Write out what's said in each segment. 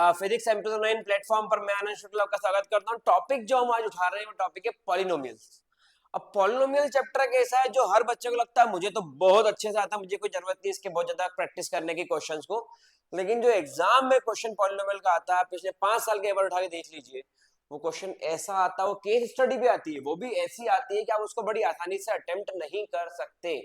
Physics M209 platform पर मैं आनंद शुक्ला का स्वागत करता हूँ। टॉपिक जो हम आज उठा रहे हैं वो टॉपिक है पॉलिनोमियल्स। अब पॉलिनोमियल चैप्टर एक ऐसा है जो हर बच्चे को लगता है मुझे तो बहुत अच्छे से आता है, मुझे कोई जरूरत नहीं इसके बहुत ज्यादा प्रैक्टिस करने की क्वेश्चंस को। लेकिन जो एग्जाम में क्वेश्चन पॉलिनोमियल का आता है, पिछले 5 साल के एक बार उठा के देख लीजिए, वो क्वेश्चन ऐसा आता है, वो केस स्टडी भी आती है, वो भी ऐसी आती है कि आप उसको बड़ी आसानी से अटेम्प्ट नहीं कर सकते।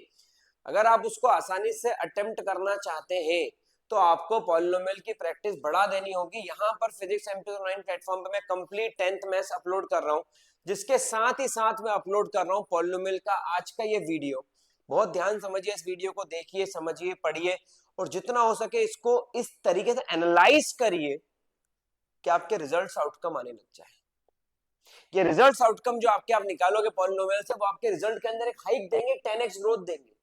अगर आप उसको आसानी से अटेम्प्ट करना चाहते हैं तो आपको पॉलिनोमियल की प्रैक्टिस बढ़ा देनी होगी। यहाँ पर फिजिक्स M209 प्लेटफॉर्म पे मैं कंप्लीट 10th मैथ्स अपलोड कर रहा हूँ, जिसके साथ ही साथ मैं अपलोड कर रहा हूँ पॉलिनोमियल का आज का ये वीडियो। बहुत ध्यान समझिए, इस वीडियो को देखिए, समझिए, पढ़िए और जितना हो सके इसको इस तरीके से एनालाइज करिए कि आपके रिजल्ट्स आउटकम आने लग जाए। ये रिजल्ट्स आउटकम जो आपके आप निकालोगे पॉलिनोमियल से, वो आपके रिजल्ट के अंदर एक हाइक देंगे, 10x ग्रोथ देंगे।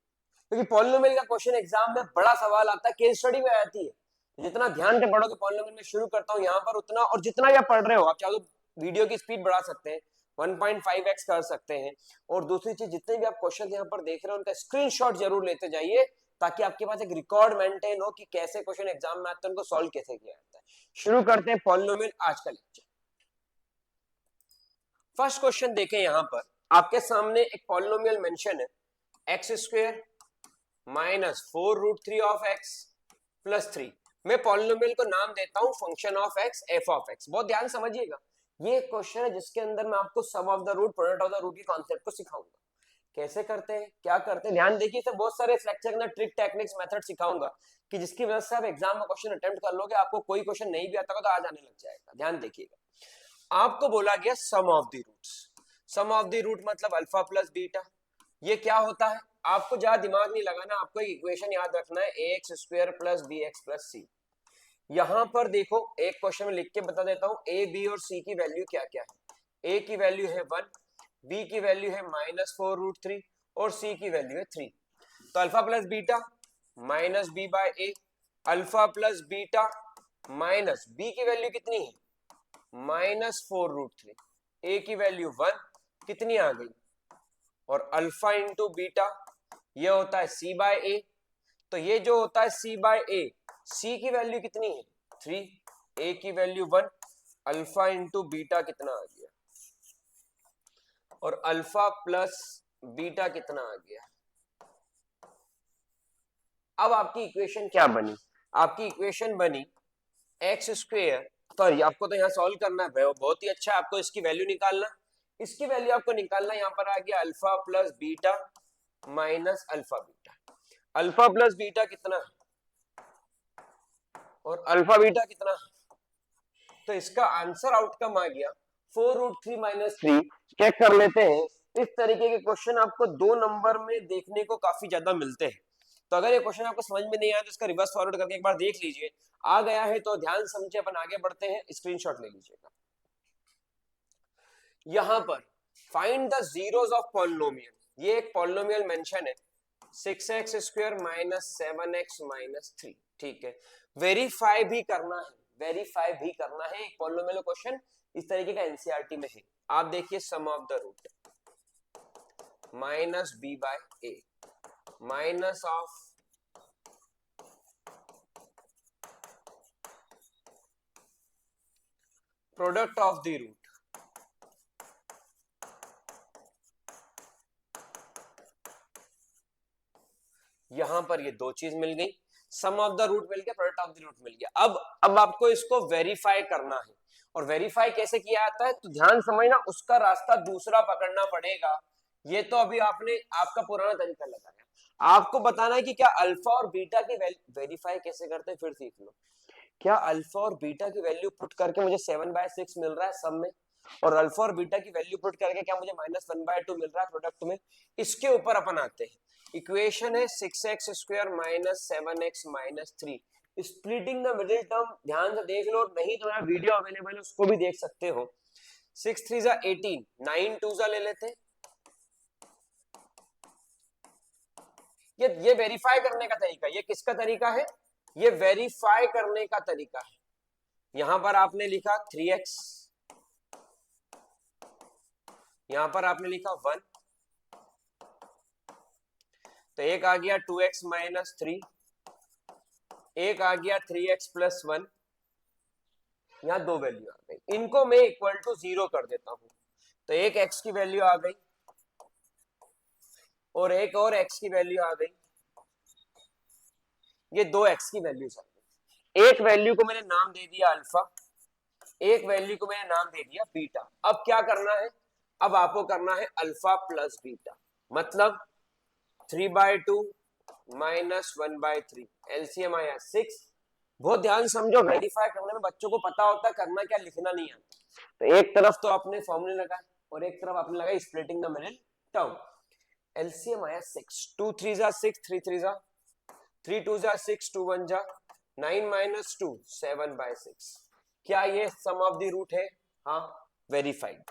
क्योंकि पॉलिनोमियल का क्वेश्चन एग्जाम में बड़ा सवाल आता है, केस स्टडी में आती है। जितना ध्यान से पढ़ोगे, पॉलिनोमियल में शुरू करता हूं यहाँ पर उतना, और जितना भी आप पढ़ रहे हो, आप चाहो तो वीडियो की स्पीड बढ़ा सकते हैं, 1.5x कर सकते हैं। और दूसरी चीज, जितने भी आप क्वेश्चन यहाँ पर देख रहे हो उनका स्क्रीनशॉट जरूर लेते जाइए, ताकि आपके पास एक रिकॉर्ड मेंटेन हो कि कैसे क्वेश्चन एग्जाम में आते हैं, उनको सॉल्व कैसे किया जाता है। शुरू करते हैं पॉलिनोमियल आज का लेक्चर। फर्स्ट क्वेश्चन देखें, यहाँ पर आपके सामने एक पॉलिनोमियल मेंशन है, x square minus 4√3 of x plus 3। मैं पॉलिनोमियल को नाम देता हूं function of x, F of x. बहुत ध्यान समझिएगा, ये क्वेश्चन है जिसके अंदर मैं आपको sum of the root, product of the root की कॉन्सेप्ट को सिखाऊंगा। कैसे करते हैं, क्या करते हैं, ध्यान देखिए। इसे बहुत सारे लेक्चर के अंदर ट्रिक, टेक्निक्स, मेथड सिखाऊंगा कि जिसकी वजह से आप एग्जाम में क्वेश्चन अटेम्प्ट कर लोगे, आपको कोई क्वेश्चन नहीं भी आता तो आ जाने लग जाएगा। ध्यान देखिएगा, आपको बोला गया sum of the roots. Sum of the root मतलब अल्फा प्लस बीटा। ये क्या होता है, आपको ज्यादा दिमाग नहीं लगाना, आपको एक इक्वेशन याद रखना है, A X square plus B X plus C. यहां पर देखो, एक क्वेश्चन में लिख के बता देता हूं, ए बी और सी की वैल्यू क्या क्या है। ए की वैल्यू है 1, बी की वैल्यू है -4√3 और सी की वैल्यू है 3। तो alpha plus beta minus B by A, alpha plus beta minus B की वैल्यू कितनी है, -4√3, ए की वैल्यू 1 कितनी आ गई, और अल्फा इंटू बीटा ये होता है सी बाय ए। तो ये जो होता है सी बाय ए, सी की वैल्यू कितनी है 3, ए की वैल्यू 1, अल्फा इंटू बीटा कितना आ गया, और अल्फा प्लस बीटा कितना आ गया। अब आपकी इक्वेशन क्या बनी, आपकी इक्वेशन बनी एक्स स्क्वेयर, सॉरी आपको तो यहाँ सॉल्व करना है, बहुत ही अच्छा, आपको इसकी वैल्यू निकालना, इसकी वैल्यू आपको निकालना। यहाँ पर आ गया alpha plus beta minus alpha beta. Alpha plus beta कितना है और अल्फा बीटा कितना है, तो इसका आंसर आउटकम आ गया 4√3 माइनस 3। चेक कर लेते हैं, इस तरीके के क्वेश्चन आपको 2 नंबर में देखने को काफी ज्यादा मिलते हैं। तो अगर ये क्वेश्चन आपको समझ में नहीं आया तो इसका रिवर्स फॉरवर्ड करके एक बार देख लीजिए। आ गया है तो ध्यान समझे, अपन आगे बढ़ते हैं, स्क्रीनशॉट ले लीजिएगा। यहां पर find the zeros of polynomial, ये एक पॉलिनोमियल मेंशन है, 6x square minus 7x minus 3। ठीक है, वेरीफाई भी करना है, वेरीफाई भी करना है। एक पॉलिनोमियल क्वेश्चन इस तरीके का एनसीईआरटी में है। आप देखिए, sum of the root minus B by A minus of product of the root, यहां पर ये दो चीज मिल गई, सम ऑफ द रूट मिल गया, प्रोडक्ट ऑफ द रूट मिल गया। अब आपको इसको वेरीफाई करना है, और वेरीफाई कैसे किया जाता है, तो ध्यान समझना, उसका रास्ता दूसरा पकड़ना पड़ेगा। ये तो अभी आपने आपका पुराना तरीका लगाया, आपको बताना है कि क्या अल्फा और बीटा की वेरीफाई कैसे करते हैं, फिर सीख लो। क्या अल्फा और बीटा की वैल्यू पुट करके मुझे 7/6 मिल रहा है सम में, और अल्फा और बीटा की वैल्यू पुट करके क्या मुझे -1/2 मिल रहा है प्रोडक्ट में। इसके ऊपर अपन आते हैं, इक्वेशन है 6x square minus 7x minus 3, splitting the middle term. ध्यान से देख लो, नहीं तो यार वीडियो अवेलेबल है, उसको भी देख सकते हो। 6 3 जा 18, 9 2 जा ले लेते हैं। ये वेरीफाई करने का तरीका, ये किसका तरीका है, ये वेरीफाई करने का तरीका है। यहां पर आपने लिखा 3x, यहां पर आपने लिखा 1, तो एक आ गया 2x माइनस 3, एक आ गया 3x प्लस 1, यहाँ दो वैल्यू आ गई, इनको मैं इक्वल टू 0 कर देता हूं, तो एक x की वैल्यू आ गई और एक और x की वैल्यू आ गई, ये दो x की वैल्यूज आ गई। एक वैल्यू को मैंने नाम दे दिया अल्फा, एक वैल्यू को मैंने नाम दे दिया बीटा। अब क्या करना है, अब आपको करना है अल्फा प्लस बीटा, मतलब 3/2 माइनस 1/3, एलसीएम आया 6। बहुत ध्यान समझो, वेरीफाई करने में बच्चों को पता होता है करना क्या, लिखना नहीं आता। तो एक तरफ तो आपने फॉर्मूले लगाए और एक तरफ आपने लगाई splitting the middle term. LCM आया 6, 2 3 जा 6, 3 3 जा 3 2 जा 6, 2 1 जा 9 माइनस 2 7/6। क्या ये सम ऑफ द रूट है? हाँ, वेरीफाइड।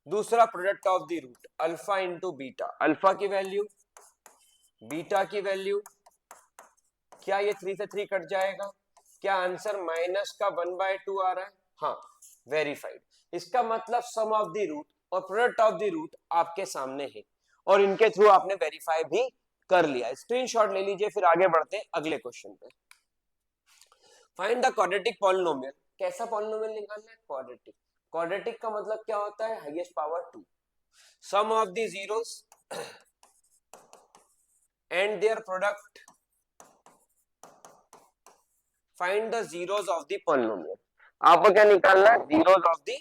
दूसरा product of the root, alpha into beta, alpha की वैल्यू बीटा की वैल्यू, क्या ये 3 से 3 कट जाएगा? क्या आंसर माइनस का 1/2 आ रहा है? हाँ, वेरीफाइड। इसका मतलब सम ऑफ द रूट और प्रोडक्ट ऑफ द रूट आपके सामने है और इनके थ्रू आपने वेरीफाई भी कर लिया। स्क्रीनशॉट ले लीजिए, फिर आगे बढ़ते हैं अगले क्वेश्चन पे। Find the quadratic polynomial. कैसा पॉलिनोमियल निकालना है? क्वाड्रेटिक। क्वाड्रेटिक का मतलब क्या होता है? Highest power 2, sum of the zeros and their product, find the zeros of the polynomial. आपको क्या निकालना है? Zeros of the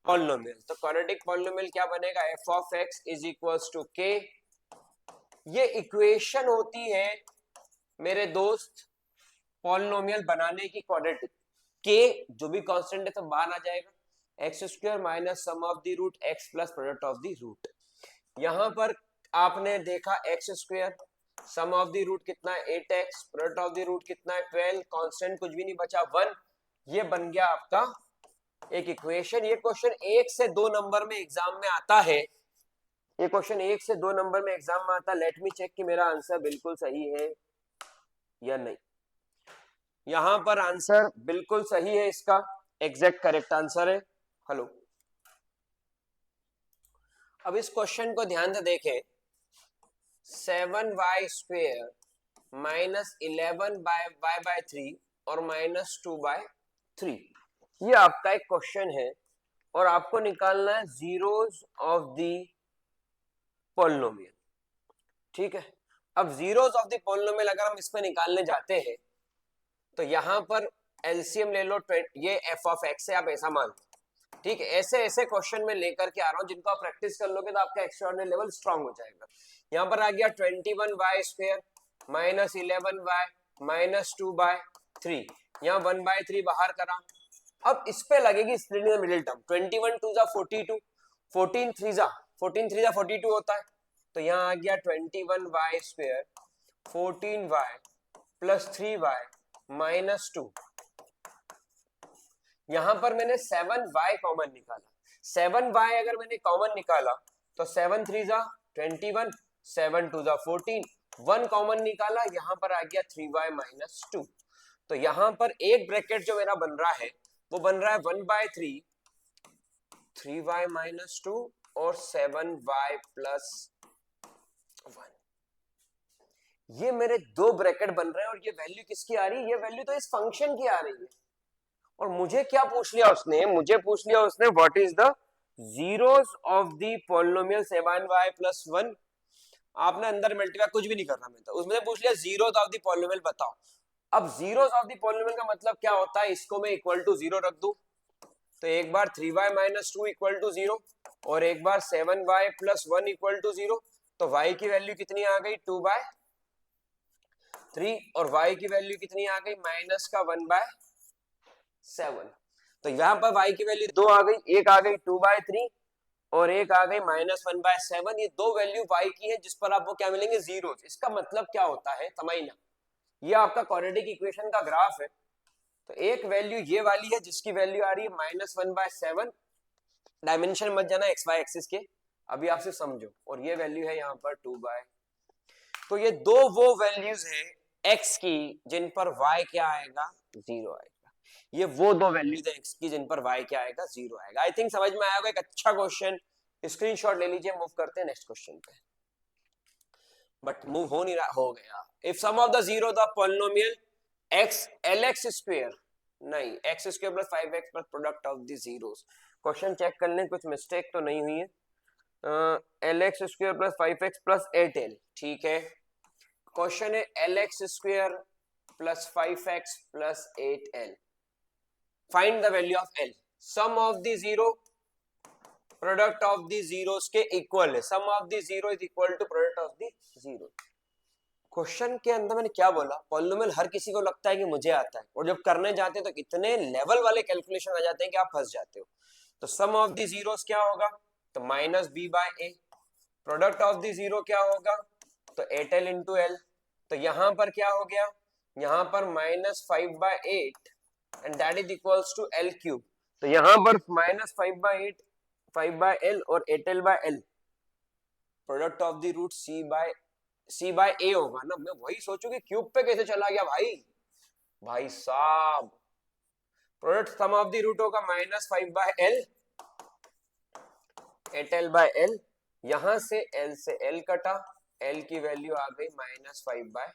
polynomial. तो क्वाड्रेटिक पॉलिनोमियल क्या बनेगा? f of x is equals to k। ये इक्वेशन होती है मेरे दोस्त पॉलिनोमियल बनाने की, क्वाड्रेटिक। k जो भी कांस्टेंट है तो बाहर आ जाएगा, x square minus sum of the root x plus product of the root. यहां पर आपने देखा x square, sum of the root कितना है 8x, product of the root कितना है 12, कांस्टेंट कुछ भी नहीं बचा 1। ये बन गया आपका एक इक्वेशन। ये क्वेश्चन 1 से 2 नंबर में एग्जाम में आता है, ये क्वेश्चन 1 से 2 नंबर में एग्जाम में आता है। लेट मी चेक कि मेरा आंसर बिल्कुल सही है या नहीं। यहां पर आंसर बिल्कुल सही है, इसका एग्जैक्ट करेक्ट आंसर है। हेलो, अब इस क्वेश्चन को ध्यान से देखें। 7y स्क्वेयर माइनस 11y/3 और माइनस 2/3, ये आपका एक क्वेश्चन है और आपको निकालना है जीरोस ऑफ द पॉलिनोमियल। ठीक है, अब जीरोस ऑफ द पॉलिनोमियल अगर हम इसमें निकालने जाते हैं तो यहां पर एलसीएम ले लो, ये f ऑफ x है, आप ऐसा मान लो। ठीक है, ऐसे ऐसे क्वेश्चन में लेकर के आ रहा हूं जिनको आप प्रैक्टिस कर लोगे तो आपका एक्स्ट्राऑर्डिनरी लेवल स्ट्रांग हो जाएगा। यहां पर आ गया 21y square minus 11y minus 2/3, यहाँ 1/3 बाहर करा। अब इस पे लगेगी split in the middle term, 21 2 जा 42, 14 3 जा 42 होता है। तो यहाँ आ गया 21y square 14y plus 3y minus 2। यहां पर मैंने 7y कॉमन निकाला, 7y अगर मैंने कॉमन निकाला तो 7 3 जा 21, 7 2 जा 14, 1 कॉमन निकाला, यहां पर आ गया 3y माइनस 2। तो यहां पर एक ब्रैकेट जो मेरा बन रहा है वो बन रहा है 1/3 3y माइनस 2 और 7y प्लस 1। ये मेरे दो ब्रैकेट बन रहे हैं और ये वैल्यू किसकी आ रही है? ये वैल्यू तो इस फंक्शन की आ रही है। और मुझे क्या पूछ लिया उसने? मुझे पूछ लिया उसने what is the zeros of the polynomial 7y plus 1। आपने अंदर मल्टीप्लाई कुछ भी नहीं करना, मैं तो उसमें पूछ लिया जीरोस ऑफ द पॉलिनोमियल बताओ। अब जीरोस ऑफ द पॉलिनोमियल का मतलब क्या होता है? इसको मैं इक्वल टू 0 रख दूं तो एक बार 3y माइनस 2 इक्वल टू 0 और एक बार 7y प्लस 1 इक्वल टू 0। तो y की वैल्यू कितनी आ गई? 2/3 और y की वैल्यू कितनी आ गई? माइनस का 1/7। तो यहां पर y की वैल्यू दो आ गई, एक आ गई 2/3 और एक आ गई माइनस 1/7। ये दो वैल्यू y की है जिस पर आपको क्या मिलेंगे? जीरोस। इसका मतलब क्या होता है समझना, ये आपका क्वाड्रेटिक इक्वेशन का ग्राफ है। तो एक वैल्यू ये वाली है जिसकी वैल्यू आ रही है माइनस 1/7, डायमेंशन मत जाना एक्स वाई एक्सिस के, अभी आप सिर्फ समझो। और ये वैल्यू है यहाँ पर 2/। तो ये दो वो वैल्यूज है x की जिन पर y क्या आएगा? 0 आएगा। ये वो दो वैल्यूज है x की जिन पर y क्या आएगा? 0 आएगा। आई थिंक समझ में आया होगा, एक अच्छा क्वेश्चन, स्क्रीनशॉट ले लीजिए। मूव करते हैं नेक्स्ट क्वेश्चन पे, बट मूव हो नहीं रहा, हो गया। If sum of the zero the polynomial x lx square नहीं, X square plus 5x plus product of the zeros. Question check कर लें, कुछ मिस्टेक तो नहीं हुई है। L X square plus 5x plus 8l, ठीक है। क्वेश्चन है L X square plus 5x plus 8l, find the value of l। Sum of the zero product of the zeros के इक्वल है, sum of the zero is equal to product of the zero. Question के अंदर मैंने क्या बोला, polynomial हर किसी को लगता है कि मुझे आता है, और जब करने जाते हैं तो इतने लेवल वाले कैलकुलेशन आ जाते हैं कि आप फंस जाते हो। तो सम ऑफ द जीरोस क्या होगा, तो minus B by a. Product of the zero क्या होगा, तो 8l इंटू एल। तो यहां पर क्या हो गया, यहां पर minus 5/8 and that is equals to L cube. तो यहां पर माइनस 5/8, 5/l और 8l/l, product of the root C by A होगा ना। मैं वही सोचू कि क्यूब पे कैसे चला गया भाई, भाई साहब। Product sum of the root होगा माइनस 5/l 8l/l, यहां से l से l कटा, l की वैल्यू आ गई minus 5/8।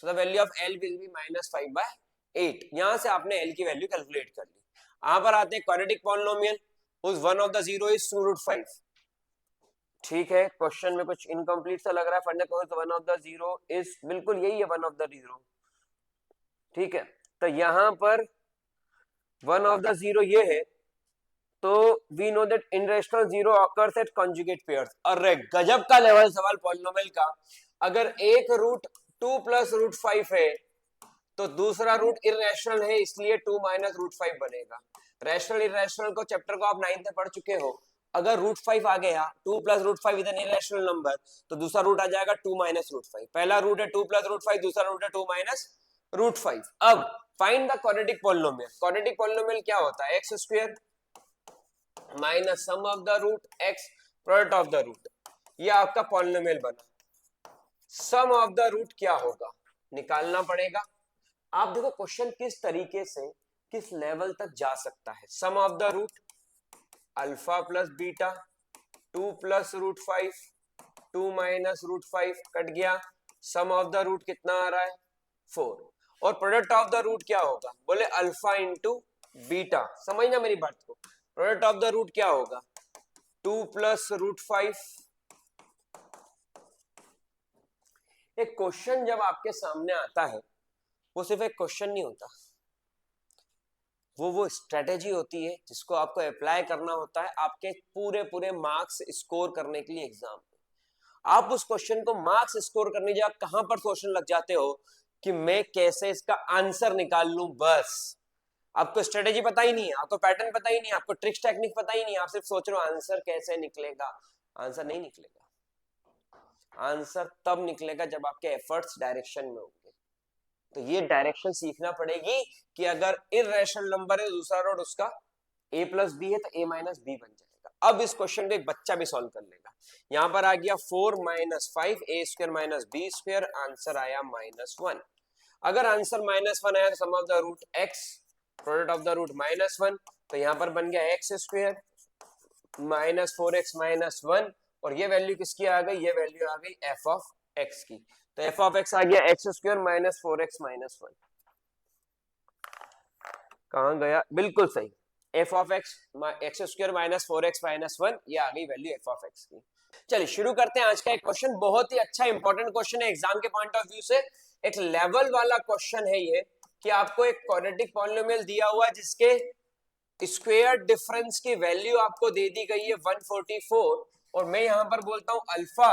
So the value of l will be minus 5/8। यहां से आपने l की वैल्यू कैलकुलेट कर ली। यहां पर आते हैं क्वाड्रेटिक पॉलिनोमियल, उस one of the zero is 2√5। ठीक है, क्वेश्चन में कुछ इनकम्प्लीट सा लग रहा है, find the coefficient one of the zero is, बिल्कुल यही है वन ऑफ द जीरो। ठीक है, तो यहां पर वन ऑफ द जीरो ये है, तो we know that irrational zero occurs at conjugate pairs. अरे गजब का लेवल सवाल पॉलिनोमियल का। अगर एक रूट 2 प्लस रूट 5 है तो दूसरा रूट इरेशनल है, इसलिए 2 माइनस रूट 5 बनेगा। रैशनल इरेशनल को चैप्टर को आप 9th में पढ़ चुके हो। अगर रूट 5 आ गया, 2 plus root 5 with an irrational number, तो दूसरा रूट आ जाएगा 2 माइनस रूट 5। पहला रूट है 2 प्लस रूट 5, दूसरा रूट है 2 माइनस रूट 5। अब find the quadratic polynomial. Quadratic polynomial क्या होता है, x square minus sum of the root x product of the root. ये आपका पॉलिनोमियल बना। सम ऑफ द रूट क्या होगा, निकालना पड़ेगा। आप देखो क्वेश्चन किस तरीके से किस लेवल तक जा सकता है। Sum of the root alpha plus beta, 2 plus root 5, 2 minus root 5 cut गया। सम ऑफ द रूट कितना आ रहा है, 4। और प्रोडक्ट ऑफ द रूट क्या होगा, बोले अल्फा इंटू बीटा। समझना मेरी बात को, प्रोडक्ट ऑफ द रूट क्या होगा, 2 प्लस रूट 5। एक क्वेश्चन जब आपके सामने आता है, वो सिर्फ एक क्वेश्चन नहीं होता, वो स्ट्रेटेजी होती है जिसको आपको अप्लाई करना होता है आपके पूरे पूरे मार्क्स स्कोर करने के लिए एग्जाम में। आप उस क्वेश्चन को मार्क्स स्कोर करने जा कहां पर सोचने लग जाते हो कि मैं कैसे इसका आंसर निकाल लूं। बस आपको स्ट्रेटेजी पता ही नहीं है, आपको पैटर्न पता ही नहीं है, आपको ट्रिक्स टेक्निक पता ही नहीं है, आप सिर्फ सोच रहे हो आंसर कैसे निकलेगा। आंसर नहीं निकलेगा, आंसर तब निकलेगा जब आपके एफर्ट्स डायरेक्शन में होंगे। तो ये डायरेक्शन सीखना पड़ेगी कि अगर इररेशनल नंबर है दूसरा रूट उसका a प्लस बी है तो a माइनस बी बन जाएगा। अब इस क्वेश्चन को एक बच्चा भी सॉल्व कर लेगा। यहां पर आ गया 4 minus 5 a square minus B square, answer आया -1। अगर आंसर -1 आया तो sum of the root x product of the root -1, तो यहां पर बन गया x square minus 4x minus 1, और ये वैल्यू किसकी आ गई, ये वैल्यू आ गई f ऑफ x की। तो f ऑफ x आ गया x square minus 4x minus 1। कहां गया, बिल्कुल सही, f of x x square minus 4x minus 1, ये आ गई वैल्यू f ऑफ x की। चलिए शुरू करते हैं आज का एक क्वेश्चन। बहुत ही अच्छा इंपॉर्टेंट क्वेश्चन है एग्जाम के पॉइंट ऑफ व्यू से। एक लेवल वाला क्वेश्चन है ये, कि आपको एक क्वाड्रेटिक पॉलिनोमियल दिया हुआ है जिसके स्क्वायर डिफरेंस की वैल्यू आपको दे दी गई है 144, और मैं यहां पर बोलता हूं अल्फा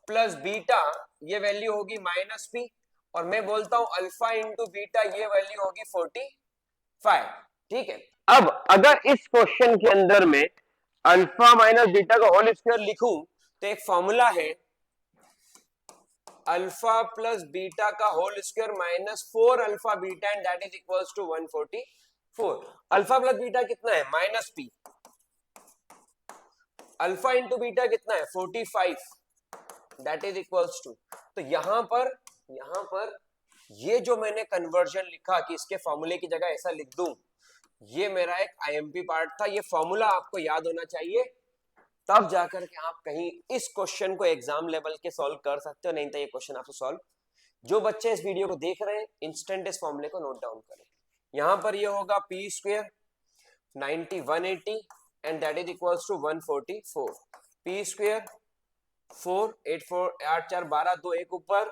प्लस बीटा ये वैल्यू होगी -p, और मैं बोलता हूं अल्फा इंटू बीटा ये वैल्यू होगी 45। ठीक है, अब अगर इस क्वेश्चन के अंदर में अल्फा माइनस बीटा का होल स्क्वायर लिखूं तो एक फॉर्मूला है अल्फा प्लस बीटा का whole square minus 4 alpha beta and that is equals to 144। Alpha plus beta कितना है, -p। अल्फा इंटू बीटा कितना है, 45, दैट इज इक्वल्स टू। तो यहां पर ये जो मैंने कन्वर्जन लिखा कि इसके फॉर्मूले की जगह ऐसा लिख दूं, ये मेरा एक आईएमपी पार्ट था। ये फॉर्मूला आपको याद होना चाहिए, तब जाकर के आप कहीं इस क्वेश्चन को एग्जाम लेवल के सॉल्व कर सकते हो, नहीं तो ये क्वेश्चन आपसे सॉल्व जो बच्चे इस वीडियो को देख रहे हैं इंस्टेंट इस फॉर्मूले को नोट डाउन करें। यहां पर ये होगा P square 90 180 and that is equals to 144। P square 4 8 4 8 4 12 2 1 ऊपर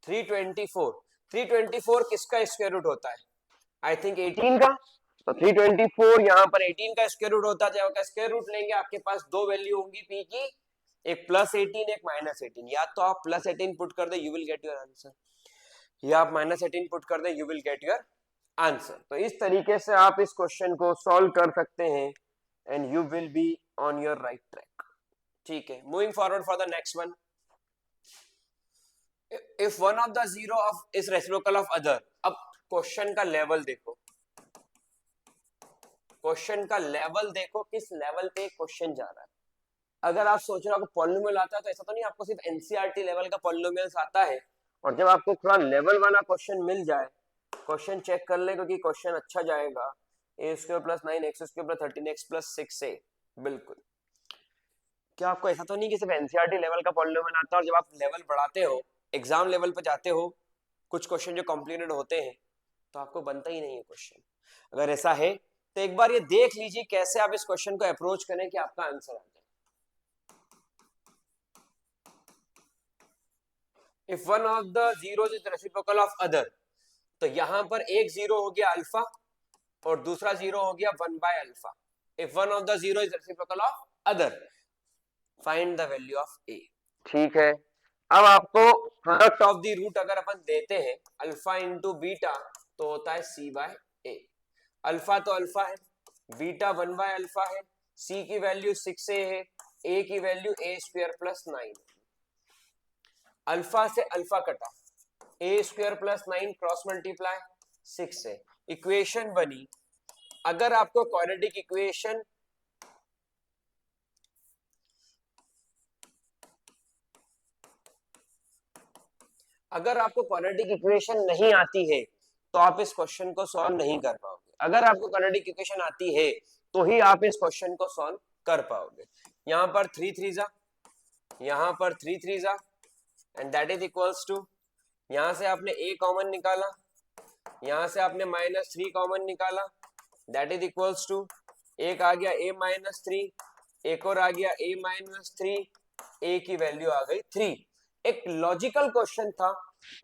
324। 324 किसका स्क्वायर रूट होता है? आई थिंक 18 का। तो 324 यहाँ पर 18 का स्क्वायर रूट होता है। जब का स्क्वायर रूट लेंगे आपके पास दो वैल्यू होंगी पी की, एक +18 एक -18। या तो आप +18 पुट कर दे you will get your answer, या आप -18 पुट कर दे you will get your answer. तो इस तरीके से आप इस क्वेश्चन को सॉल्व कर सकते हैं and you will be on your right track. ठीक है, moving forward for the next one. If one of the zero of is reciprocal of other. अब क्वेश्चन का लेवल देखो, क्वेश्चन का लेवल देखो, किस लेवल पे क्वेश्चन जा रहा है। अगर आप सोच रहे हो आपको पॉलिनोमियल आता है तो ऐसा तो नहीं आपको सिर्फ एनसीईआरटी लेवल का पॉलिनोमियल्स आता है। और जब आपको थोड़ा लेवल वाला क्वेश्चन मिल जाए, क्वेश्चन चेक कर ले क्योंकि क्वेश्चन अच्छा जाएगा। A square plus 9x square plus 13x plus 6a। बिल्कुल, क्या आपको ऐसा तो नहीं कि सिर्फ एनसीईआरटी लेवल का पॉलिनोमियल आता है और जब आप लेवल बढ़ाते हो, एग्जाम लेवल पे जाते हो, कुछ क्वेश्चन जो कॉम्प्लिकेटेड होते हैं तो आपको बनता ही नहीं है क्वेश्चन। अगर ऐसा है तो एक बार ये देख लीजिए कैसे आप इस क्वेश्चन को अप्रोच करें कि आपका आंसर आ जाए। If one of the zeros is reciprocal of other, तो यहां पर एक जीरो हो गया अल्फा और दूसरा जीरो हो गया 1/अल्फा। If one of the zero is reciprocal of other, find the value of A. ठीक है, अब आपको प्रोडक्ट ऑफ द रूट अगर अपन देते हैं अल्फा इंटू बीटा तो होता है c/a। अल्फा तो अल्फा है, बीटा 1/अल्फा है, c की वैल्यू 6a है, a की वैल्यू a² प्लस 9। अल्फा से अल्फा कटा, a² प्लस 9 क्रॉस मल्टीप्लाई 6 है, इक्वेशन बनी। अगर आपको क्वाड्रेटिक इक्वेशन नहीं आती है तो आप इस क्वेश्चन को सॉल्व नहीं कर पाओगे। अगर आपको क्वाड्रेटिक इक्वेशन आती है तो ही आप इस क्वेश्चन को सॉल्व कर पाओगे। यहां पर 3 3 जा, यहां पर 3 3 जा and that is equals to, यहां से आपने a कॉमन निकाला, यहां से आपने -3 कॉमन निकाला, दैट इज इक्वल्स टू एक आ गया a-3, एक और आ गया a-3, a की वैल्यू आ गई 3। एक लॉजिकल क्वेश्चन था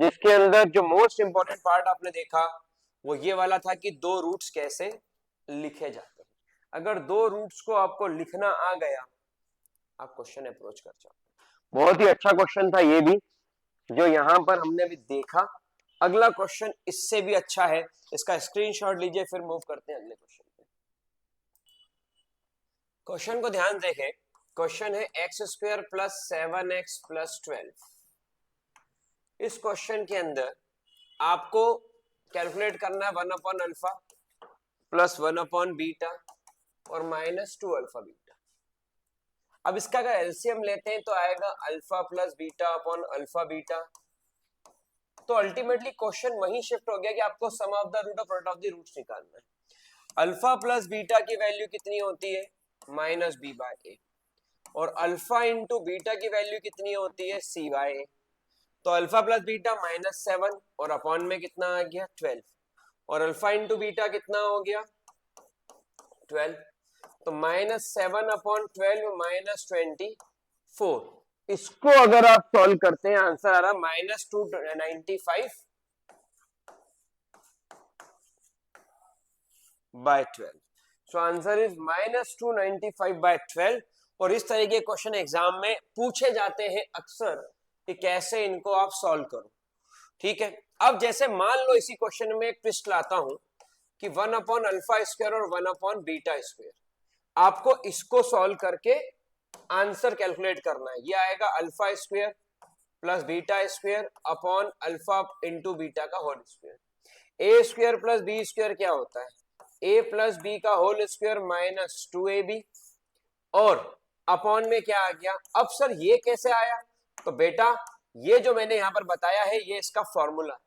जिसके अंदर जो मोस्ट इंपॉर्टेंट पार्ट आपने देखा वो ये वाला था कि दो रूट्स कैसे लिखे जाते हैं। अगर दो रूट्स को आपको लिखना आ गया आप क्वेश्चन अप्रोच कर जाओ। बहुत ही अच्छा क्वेश्चन था ये भी जो यहां पर हमने भी देखा। अगला क्वेश्चन इससे भी अच्छा है, इसका स्क्रीनशॉट लीजिए फिर मूव करते हैं अगले क्वेश्चन पे। क्वेश्चन को ध्यान देखें, क्वेश्चन है x² प्लस 7x प्लस 12। इस क्वेश्चन के अंदर आपको कैलकुलेट करना है 1/अल्फा प्लस 1/बीटा और -2 अल्फा बीटा। अब इसका अगर एलसीएम लेते हैं तो आएगा alpha plus beta upon alpha beta. तो अल्टीमेटली क्वेश्चन वहीं शिफ्ट हो गया कि आपको सम ऑफ द रूट और प्रोडक्ट ऑफ द रूट्स निकालना है। अल्फा प्लस बीटा की वैल्यू कितनी होती है? -b/a। और अल्फा इंटू बीटा की वैल्यू कितनी होती है? c/a। तो अल्फा प्लस बीटा -7 और अपॉन में कितना आ गया 12 और अल्फा इंटू बीटा कितना हो गया 12। तो -7 अपॉन 12 -24। इसको अगर आप सॉल्व करते हैं आंसर आ रहा -295/12। So answer is -295/12। और इस तरह के क्वेश्चन एग्जाम में पूछे जाते हैं अक्सर कि कैसे इनको आप सॉल्व करो। ठीक है, अब जैसे मान लो इसी क्वेश्चन में एक ट्विस्ट लाता हूं कि 1/अल्फा² और 1/बीटा²। आपको इसको सॉल्व करके आंसर कैलकुलेट करना है। ये आएगा अल्फा² प्लस बीटा² अपॉन अल्फा इंटू बीटा का whole square. a² plus b² क्या होता है? a प्लस b का होल स्क्वायर -2ab और अपॉन में क्या आ गया। अब सर ये कैसे आया? तो बेटा ये जो मैंने यहां पर बताया है ये इसका फॉर्मूला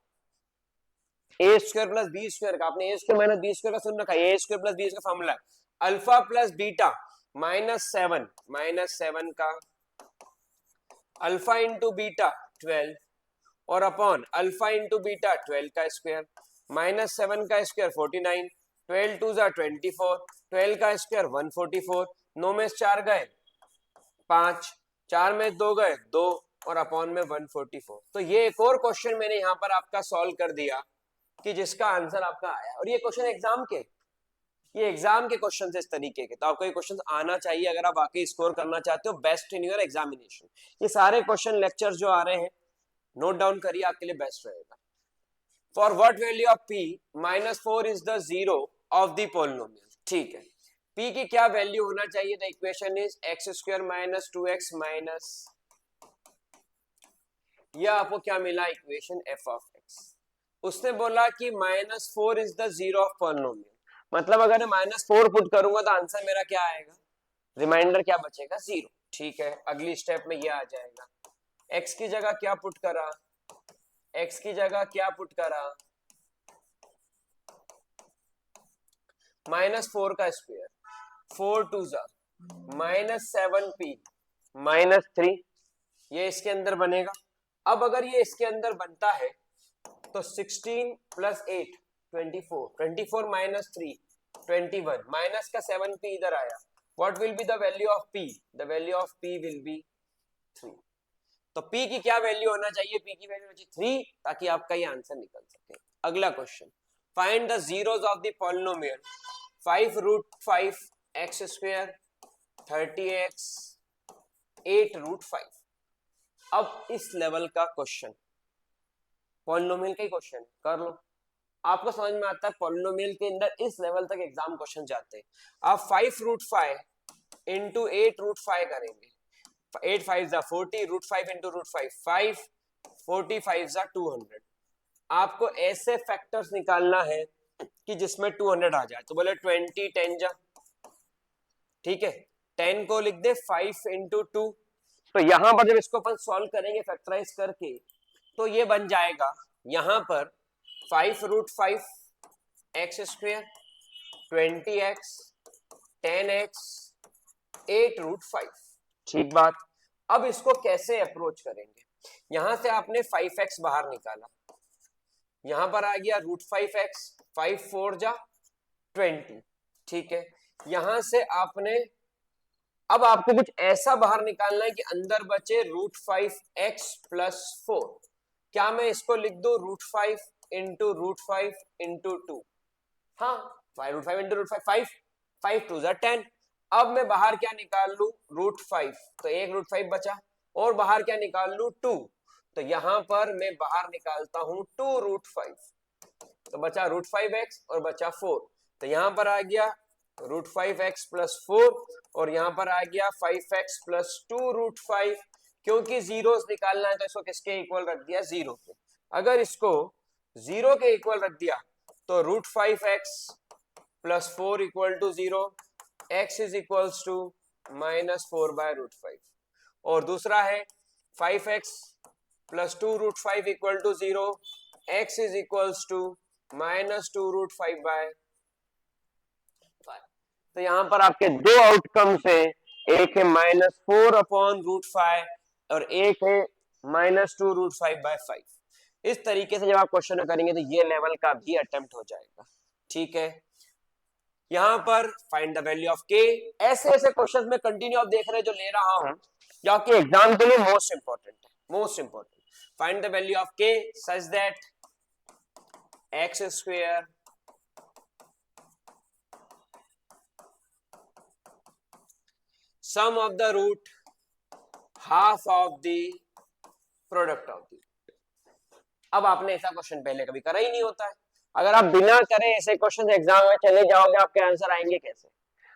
a² प्लस b² का, आपने a² माइनस b² का सुन रखा है, a² प्लस b का फॉर्मूला अल्फा प्लस बीटा -7 का अल्फा इंटू बीटा 12 और अपॉन अल्फा इंटू बीटा 12 का स्क्वायर माइनस 7 का स्क्वायर 49, 12 टू जा 24, 12 का स्क्वायर 144, 9 में 4 गए 5, 4 में 2 गए 2 और अपॉन में 144। तो ये एक और क्वेश्चन मैंने यहाँ पर आपका सॉल्व कर दिया कि जिसका आंसर आपका आया। और ये क्वेश्चन एग्जाम के क्वेश्चन इस तरीके के, तो आपको ये क्वेश्चन आना चाहिए अगर आप वाकई स्कोर करना चाहते हो बेस्ट इन योर एग्जामिनेशन। ये सारे क्वेश्चन लेक्चर जो आ रहे हैं नोट डाउन करिए, आपके लिए बेस्ट रहेगा। For what value of p -4 is the zero of the polynomial. ठीक है, p की क्या वैल्यू होना चाहिए? The equation is x square minus 2x minus, या आपको क्या मिला इक्वेशन f ऑफ x। उसने बोला कि -4 is the zero of polynomial, मतलब अगर मैं -4 पुट करूंगा तो आंसर मेरा क्या आएगा? रिमाइंडर क्या बचेगा? 0। ठीक है, अगली स्टेप में ये आ जाएगा। x की जगह क्या पुट करा? x की जगह क्या पुट करा? -4 का स्क्वायर, 4 टू जा -7p -3, ये इसके अंदर बनेगा। अब अगर ये इसके अंदर बनता है तो 16 प्लस 8 24, 24 माइनस 3 21, माइनस का 7p इधर आया। What will be the value of p? The value of p will be 3। तो p की क्या वैल्यू होना चाहिए? p की वैल्यू होनी चाहिए 3, ताकि आपका ये आंसर निकल सके। अगला question, find the zeros of the polynomial 5 root 5 X square 30x 8 root 5। अब इस लेवल का क्वेश्चन पॉलिनोमियल का ही क्वेश्चन कर लो, आपको समझ में आता है पॉलिनोमियल के अंदर इस लेवल तक एग्जाम क्वेश्चन जाते हैं। आप 5 रूट 5 इंटू 8 रूट 5 करेंगे, 8 5 जा 40, रूट 5 इंटू रूट 5 5, 45 जा 200। आपको ऐसे फैक्टर्स निकालना है कि जिसमें 200 आ जाए। तो बोले 20 10 जा, ठीक है, 10 को लिख दे 5 इंटू 2। तो यहां पर जब इसको अपन सॉल्व करेंगे फैक्टराइज करके, तो ये बन जाएगा यहां पर 5 root 5 X square 20x 10x 8 root 5। ठीक बात। अब इसको कैसे अप्रोच करेंगे? यहां से आपने 5x बाहर निकाला, यहां पर आ गया रूट 5x, 5 4 जा 20। ठीक है, यहां से आपने, अब आपको कुछ ऐसा बाहर निकालना है कि अंदर बचे रूट 5x प्लस 4। क्या मैं इसको लिख दू रूट 5 इंटू रूट 5 इंटू 2? हाँ, 5 रूट 5 इंटू रूट 5, 5 5 2 जा 10। अब मैं बाहर क्या निकाल लू? रूट 5, तो एक रूट 5 बचा, और बाहर क्या निकाल लू? 2। तो यहां पर मैं बाहर निकालता हूं 2 रूट 5, तो बचा रूट 5x और बचा 4। तो यहां पर आ गया रूट 5x प्लस 4, और यहां पर आ गया 5x प्लस 2 रूट 5। क्योंकि जीरोस निकालना है तो इसको किसके इक्वल रख दिया? 0 के। अगर इसको 0 के इक्वल रख दिया तो root 5x plus 4 equal to 0, x is equals to -4 by root 5। और दूसरा है 5x plus 2 root 5 equal to 0, x is equals to -2 root 5 by 5। तो यहां पर आपके दो आउटकम्स है, एक है -4 अपॉन रूट 5 और एक है -2 रूट 5 बाय 5। इस तरीके से जब आप क्वेश्चन करेंगे तो ये लेवल का भी अटेम्प्ट हो जाएगा। ठीक है, यहां पर find the value of k। ऐसे ऐसे क्वेश्चन में कंटिन्यू आप देख रहे हैं जो ले रहा हूं, जो आपके एग्जाम के लिए मोस्ट इंपॉर्टेंट है, most important. Find the value of k such that x square sum of the root half of the product of the। अब आपने ऐसा क्वेश्चन पहले कभी करा ही नहीं होता है। अगर आप बिना करे ऐसे क्वेश्चन एग्जाम में चले जाओगे, आपके आंसर आएंगे कैसे?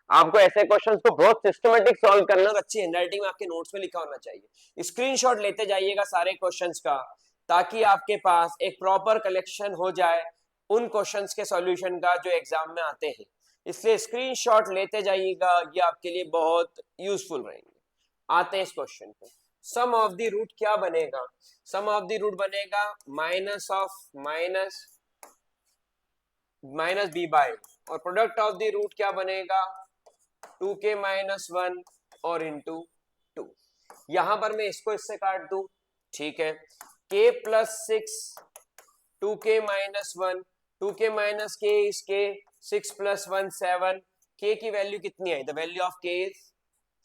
आपको ऐसे क्वेश्चंस को बहुत सिस्टमेटिक सॉल्व करना और अच्छी हैंडराइटिंग में आपके नोट्स में लिखा होना चाहिए। स्क्रीनशॉट लेते जाइएगा सारे क्वेश्चंस का, ताकि आपके पास एक प्रॉपर कलेक्शन हो जाए उन क्वेश्चंस के सॉल्यूशन का जो एग्जाम में आते हैं। इसलिए स्क्रीनशॉट लेते जाइएगा, ये आपके लिए बहुत यूजफुल रहेंगे। आते हैं इस क्वेश्चन पे। सम ऑफ द रूट क्या बनेगा? सम ऑफ द रूट बनेगा minus of minus B by, और प्रोडक्ट ऑफ द रूट क्या बनेगा? 2k माइनस 1 और इंटू 2। यहां पर मैं इसको इससे काट दूं, ठीक है, k plus 6 2k minus 1 2k minus k is k 6 plus 1 7 k की वैल्यू कितनी आई? The value of k is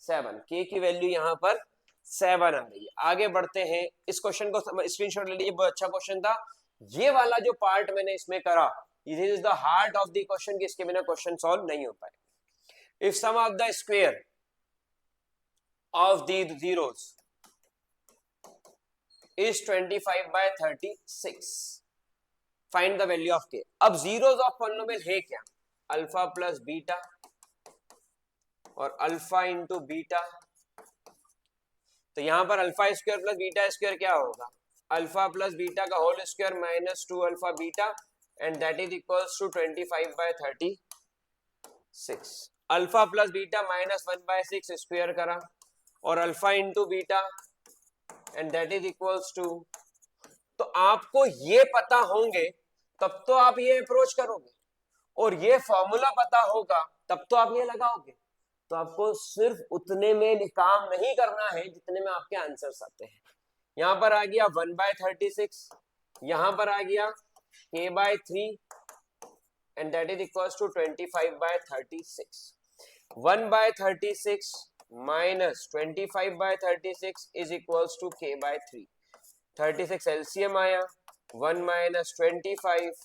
7 k की वैल्यू यहाँ पर 7 आ रही है। आगे बढ़ते हैं, इस क्वेश्चन को स्क्रीनशॉट ले लीजिए, बहुत अच्छा क्वेश्चन था ये वाला जो पार्ट मैंने इसमें करा, this is the heart of the question, इसके बिना क्वेश्चन सॉल्व नहीं हो पाए। If sum of the square of the zeros is 25 by 36 find the value of k। अब जीरोस ऑफ पॉलिनोमियल है क्या? अल्फा प्लस बीटा और अल्फा इंटू बीटा। तो यहां पर alpha square plus beta square क्या होगा? अल्फा प्लस बीटा का whole square minus 2 alpha beta and that is equals to 25 by 36। Alpha plus beta minus 1 by 6 square करा और alpha into beta and that is equals to, तो आपको ये पता होंगे तब तो आप ये अप्रोच करोगे, और ये फॉर्मूला पता होगा तब तो आप ये लगाओगे। तो आपको सिर्फ उतने में काम नहीं करना है जितने में आपके आंसर्स आते हैं। यहां पर आ गया 1 by 36, यहां पर आ गया k by 3 and that is equals to 25 by 36। 1 by 36 minus 25 by 36 is equals to k by 3। 36 LCM आया, 1 minus 25,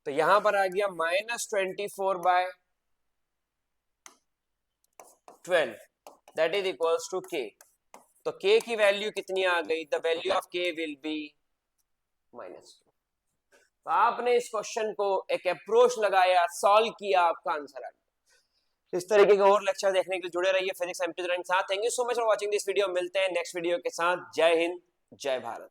तो यहां पर आ गया minus 24 by 12 that is equals to k। तो k की वैल्यू कितनी आ गई? The value of k will be -2। तो आपने इस क्वेश्चन को एक अप्रोच लगाया, सॉल्व किया, आपका आंसर आ गया। इस तरीके के और लेक्चर देखने के लिए जुड़े रहिए फिजिक्स एमटी के साथ। Thank you so much for watching this video. मिलते हैं नेक्स्ट वीडियो के साथ। जय हिंद, जय भारत।